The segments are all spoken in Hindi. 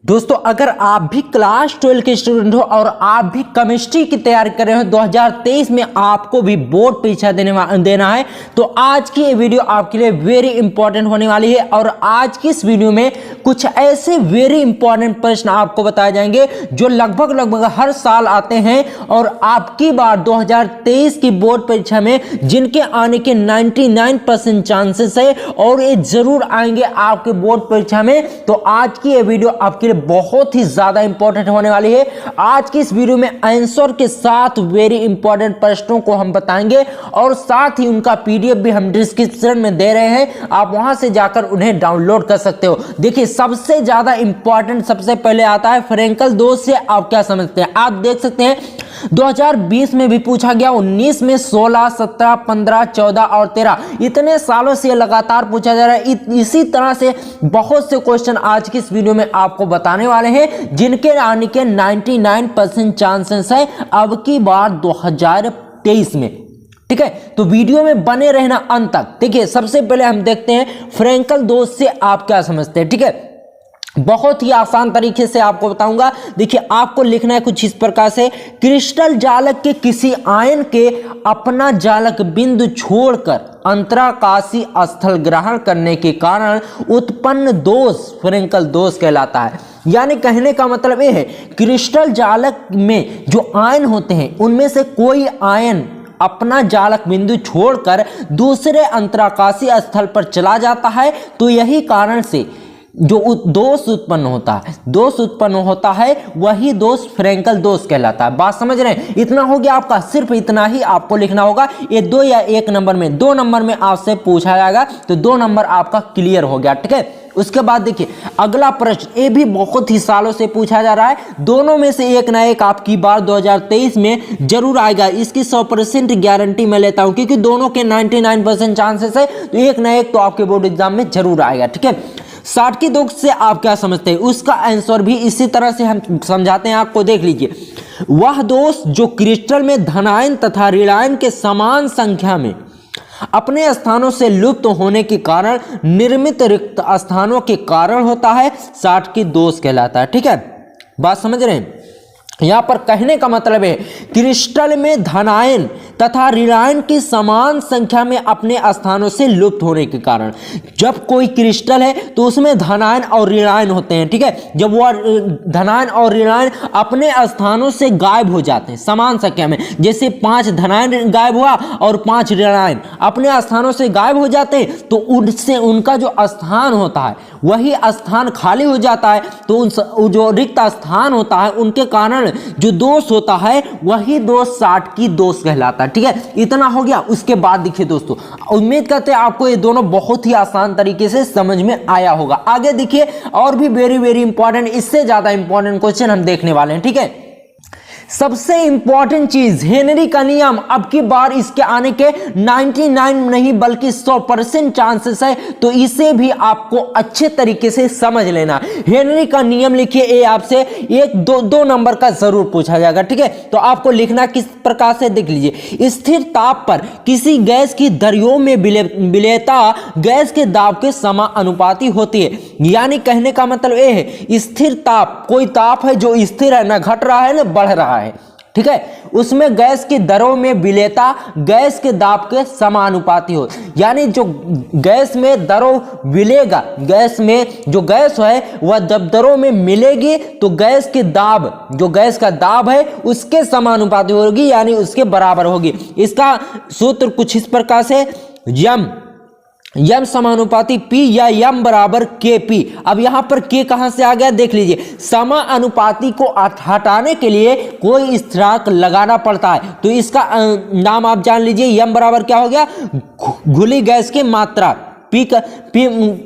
दोस्तों अगर आप भी क्लास 12 के स्टूडेंट हो और आप भी केमिस्ट्री की तैयारी कर रहे हो 2023 में आपको भी बोर्ड परीक्षा देना है तो आज की ये वीडियो आपके लिए वेरी इंपॉर्टेंट होने वाली है। और आज की इस वीडियो में कुछ ऐसे वेरी इंपॉर्टेंट प्रश्न आपको बताए जाएंगे जो लगभग हर साल आते हैं और आपकी बार 2023 की बोर्ड परीक्षा में जिनके आने के 99% चांसेस है और ये जरूर आएंगे आपके बोर्ड परीक्षा में। तो आज की ये वीडियो आपके लिए बहुत ही ज्यादा इंपॉर्टेंट होने वाली है। आज की इस वीडियो में आंसर के साथ वेरी इंपॉर्टेंट प्रश्नों को हम बताएंगे और साथ ही उनका पीडीएफ भी हम डिस्क्रिप्शन में दे रहे हैं, आप वहां से जाकर उन्हें डाउनलोड कर सकते हो। देखिए सबसे ज्यादा इंपॉर्टेंट सबसे पहले आता है फ्रेंकल दोष से आप क्या समझते हैं। आप देख सकते हैं 2020 में भी पूछा गया, 19 में 16, 17, 15, 14 और 13 इतने सालों से लगातार पूछा जा रहा है। इसी तरह से बहुत से क्वेश्चन आज की इस वीडियो में आपको बताने वाले हैं जिनके आने के 99% चांसेस है अब की बार 2023 में। ठीक है, तो वीडियो में बने रहना अंत तक। देखिए सबसे पहले हम देखते हैं फ्रेंकल दोष से आप क्या समझते हैं। ठीक है, बहुत ही आसान तरीके से आपको बताऊंगा। देखिए आपको लिखना है कुछ इस प्रकार से, क्रिस्टल जालक के किसी आयन के अपना जालक बिंदु छोड़कर अंतराकाशी स्थल ग्रहण करने के कारण उत्पन्न दोष फ्रेंकल दोष कहलाता है। यानी कहने का मतलब यह है क्रिस्टल जालक में जो आयन होते हैं उनमें से कोई आयन अपना जालक बिंदु छोड़कर दूसरे अंतराकाशी स्थल पर चला जाता है तो यही कारण से जो दोष उत्पन्न होता है वही दोष फ्रेंकल दोष कहलाता है। बात समझ रहे हैं? इतना हो गया आपका, सिर्फ इतना ही आपको लिखना होगा। ये 2 या 1 नंबर में, 2 नंबर में आपसे पूछा जाएगा तो 2 नंबर आपका क्लियर हो गया। ठीक है, उसके बाद देखिए अगला प्रश्न, ये भी बहुत ही सालों से पूछा जा रहा है। दोनों में से एक ना एक आपकी बार 2023 में जरूर आएगा, इसकी 100% गारंटी मैं लेता हूं क्योंकि दोनों के 99% चांसेस है तो एक ना एक तो आपके बोर्ड एग्जाम में जरूर आएगा। ठीक है, साटकी दोष से आप क्या समझते हैं, उसका आंसर भी इसी तरह से हम समझाते हैं आपको। देख लीजिए, वह दोष जो क्रिस्टल में धनायन तथा ऋणायन के समान संख्या में अपने स्थानों से लुप्त होने के कारण निर्मित रिक्त स्थानों के कारण होता है, साटकी दोष कहलाता है। ठीक है, बात समझ रहे हैं? यहां पर कहने का मतलब है क्रिस्टल में धनायन तथा ऋणायन की समान संख्या में अपने स्थानों से लुप्त होने के कारण, जब कोई क्रिस्टल है तो उसमें धनायन और ऋणायन होते हैं। ठीक है, जब वह धनायन और ऋणायन अपने स्थानों से गायब हो जाते हैं समान संख्या में, जैसे 5 धनायन गायब हुआ और 5 ऋणायन अपने स्थानों से गायब हो जाते हैं तो उनसे उनका जो स्थान होता है वही स्थान खाली हो जाता है, तो उन जो रिक्त स्थान होता है उनके कारण जो दोष होता है वही दोष साटकी दोष कहलाता है। ठीक है, इतना हो गया। उसके बाद देखिए दोस्तों, उम्मीद करते हैं आपको ये दोनों बहुत ही आसान तरीके से समझ में आया होगा। आगे देखिए और भी वेरी इंपॉर्टेंट, इससे ज्यादा इंपॉर्टेंट क्वेश्चन हम देखने वाले हैं। ठीक है, सबसे इंपॉर्टेंट चीज हेनरी का नियम, अब की बार इसके आने के 99 नहीं बल्कि 100% चांसेस है तो इसे भी आपको अच्छे तरीके से समझ लेना। हेनरी का नियम लिखिए, ये आपसे 1-2 नंबर का जरूर पूछा जाएगा। ठीक है, तो आपको लिखना किस प्रकार से, देख लीजिए, स्थिर ताप पर किसी गैस की दरियों में विलेयता गैस के दाब के समानुपाती होती है। यानी कहने का मतलब यह है स्थिर ताप, कोई ताप है जो स्थिर है, ना घट रहा है ना बढ़ रहा है। ठीक है, उसमें गैस की दरों में विलेयता गैस के दाब के समानुपाती हो। यानी जो गैस में दरों मिलेगा, गैस में जो गैस है वह जब दरों में मिलेगी तो गैस के दाब, जो गैस का दाब है उसके समानुपाती होगी, यानी उसके बराबर होगी। इसका सूत्र कुछ इस प्रकार से, यम समानुपाती P या यम बराबर KP। अब यहां पर K कहां से आ गया, देख लीजिए, समानुपाती को हटाने के लिए कोई स्थिरांक लगाना पड़ता है तो इसका नाम आप जान लीजिए, यम बराबर क्या हो गया, घुली गैस की मात्रा। P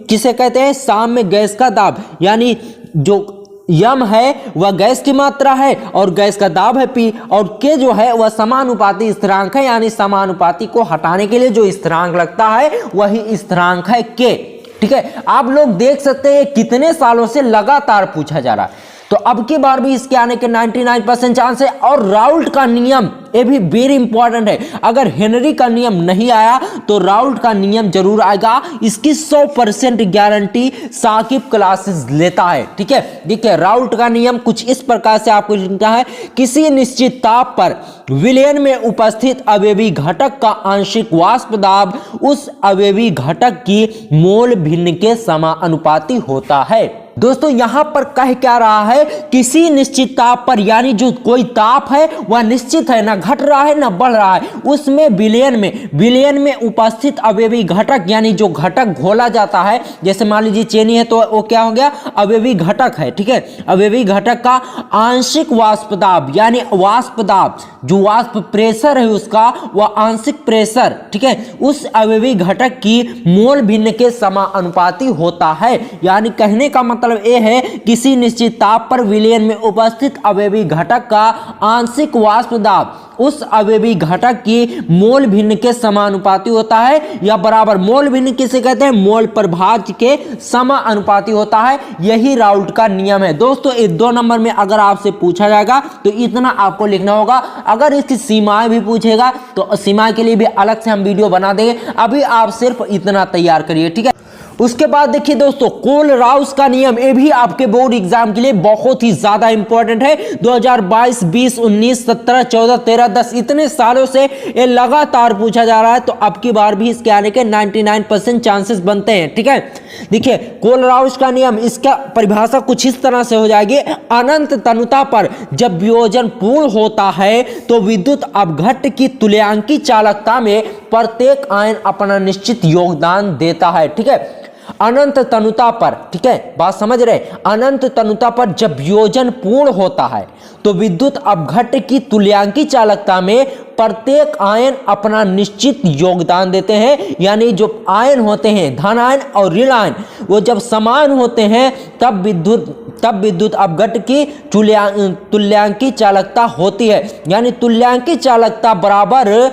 किसे कहते हैं, साम में गैस का दाब, यानी जो यम है वह गैस की मात्रा है और गैस का दाब है P, और K जो है वह समानुपाती स्थिरांक है, यानी समानुपाती को हटाने के लिए जो स्थिरांक लगता है वही स्थिरांक है K। ठीक है, आप लोग देख सकते हैं कितने सालों से लगातार पूछा जा रहा है। तो अब की बार भी इसके आने के 99% चांस है। और राउल्ट का नियम ये भी वेरी इंपॉर्टेंट है, अगर हेनरी का नियम नहीं आया तो राउल्ट का नियम जरूर आएगा। इसकी 100% गारंटी साकिब क्लासेस लेता है। ठीक है, देखिए राउल्ट का नियम कुछ इस प्रकार से आपको लिखना है, किसी निश्चित ताप पर विलयन में उपस्थित अवयवी घटक का आंशिक वाष्प दाब उस अवयवी घटक की मोल भिन्न के समानुपाती होता है। दोस्तों यहां पर कह क्या रहा है, किसी निश्चित ताप पर, यानी जो कोई ताप है वह निश्चित है, ना घट रहा है ना बढ़ रहा है, उसमें विलयन में उपस्थित अवयवी घटक, यानी जो घटक घोला जाता है, जैसे मान लीजिए चीनी है तो वो क्या हो गया, अवयवी घटक है। ठीक है, अवयवी घटक का आंशिक वाष्प दाब, यानी वाष्प दाब जो वाष्प प्रेशर है उसका वह आंशिक प्रेशर, ठीक है, उस अवयवी घटक की मोल भिन्न के समानुपाती होता है। यानी कहने का मतलब यह है, किसी निश्चित ताप पर विलयन में उपस्थित अवयवी घटक का आंशिक वाष्प दाब उस अवयवी घटक की मोल भिन्न के समानुपाती होता है, या बराबर, मोल भिन्न किसे कहते हैं, मोल प्रभाज्य के समानुपाती होता है। यही राउल्ट का नियम है। दोस्तों इस 2 नंबर में अगर आपसे पूछा जाएगा तो इतना आपको लिखना होगा। अगर इसकी सीमाएं भी पूछेगा तो सीमाएं के लिए भी अलग से हम वीडियो बना देंगे, अभी आप सिर्फ इतना तैयार करिए। ठीक है, उसके बाद देखिए दोस्तों कोलराउस का नियम, ये भी आपके बोर्ड एग्जाम के लिए बहुत ही ज्यादा इंपॉर्टेंट है। 2022, 20, 19, 17, 14, 13, 10 इतने सालों से ये लगातार पूछा जा रहा है, तो अब की बार भी इसके आने के 99% चांसेस बनते हैं। ठीक है, देखिए कोलराउस का नियम, इसका परिभाषा कुछ इस तरह से हो जाएगी, अनंत तनुता पर जब वियोजन पूर्ण होता है तो विद्युत अपघट्ट की तुल्यांकी चालकता में प्रत्येक आयन अपना निश्चित योगदान देता है। ठीक है, अनंत तनुता पर, ठीक है बात समझ रहे, अनंत तनुता पर जब वियोजन पूर्ण होता है तो विद्युत अपघट्ट की तुल्यांकी चालकता में प्रत्येक आयन अपना निश्चित योगदान देते हैं। यानी जो आयन होते हैं, धन आयन और ऋण आयन, वो जब समान होते हैं तब विद्युत अपघट्ट की तुल्यांकी चालकता होती है। यानी तुल्यांकी चालकता बराबर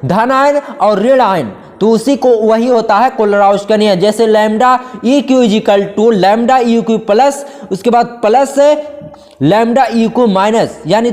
धन आयन और ऋण आयन, तो उसी को वही होता है कोलराउस का नियम। जैसे lambda E Q equal to lambda E Q plus, उसके बाद प्लस है लैम्डा ई क्यू माइनस, यानी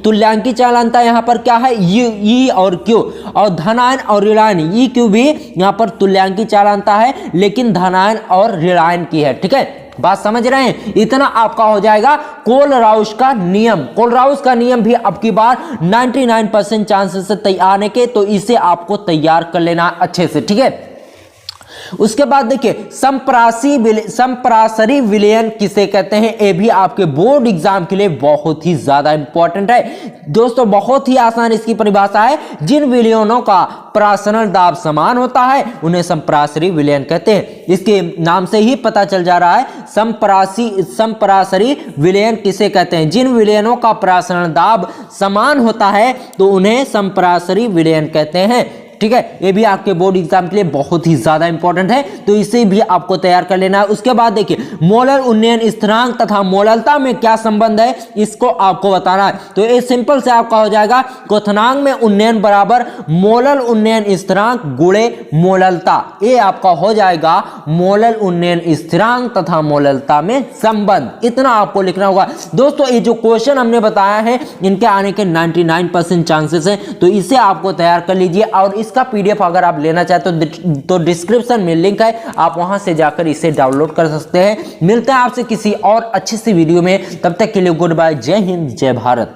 तुल्यांकी चालकता यहाँ पर क्या है, ई और क्यू, और धनायन और ऋणायन ई क्यू भी यहाँ पर तुल्यांकी चालकता है, लेकिन धनायन और ऋणायन की है। ठीक है, बात समझ रहे हैं, इतना आपका हो जाएगा कोलराउस का नियम। कोलराउस का नियम भी अब की बार 99% चांसेस से आने के, तो इसे आपको तैयार कर लेना अच्छे से। ठीक है, उसके बाद देखिए संप्रासरी विलयन किसे कहते हैं, ये भी आपके बोर्ड एग्जाम के लिए बहुत ही ज्यादा इंपॉर्टेंट है। दोस्तों बहुत ही आसान इसकी परिभाषा है, जिन विलयनों का प्रासरण दाब समान होता है उन्हें संप्रासरी विलयन कहते हैं। इसके नाम से ही पता चल जा रहा है, संप्रासरी विलयन किसे कहते हैं, जिन विलयनों का प्रासरण दाब समान होता है तो उन्हें संप्रासरी विलयन कहते हैं। ठीक है, ये भी आपके बोर्ड एग्जाम के लिए बहुत ही ज्यादा इंपॉर्टेंट है, तो इसे भी आपको तैयार कर लेना है। उसके बाद देखिए मोलर उन्नयन स्थिरांक तथा मोललता में क्या संबंध है, इसको आपको बताना है। तो ये सिंपल से आपका हो जाएगा, क्वथनांक में उन्नयन बराबर मोलर उन्नयन स्थिरांक गुणे मोललता, ये आपका हो जाएगा मोलर उन्नयन स्थिरांक तथा मोललता में संबंध। इतना आपको लिखना होगा। दोस्तों ये जो क्वेश्चन हमने बताया है इनके आने के 99% चांसेस है, तो इसे आपको तैयार कर लीजिए। और इसका पीडीएफ अगर आप लेना चाहते तो डिस्क्रिप्शन में लिंक है, आप वहां से जाकर इसे डाउनलोड कर सकते हैं। मिलते हैं आपसे किसी और अच्छी सी वीडियो में, तब तक के लिए गुड बाय, जय हिंद जय भारत।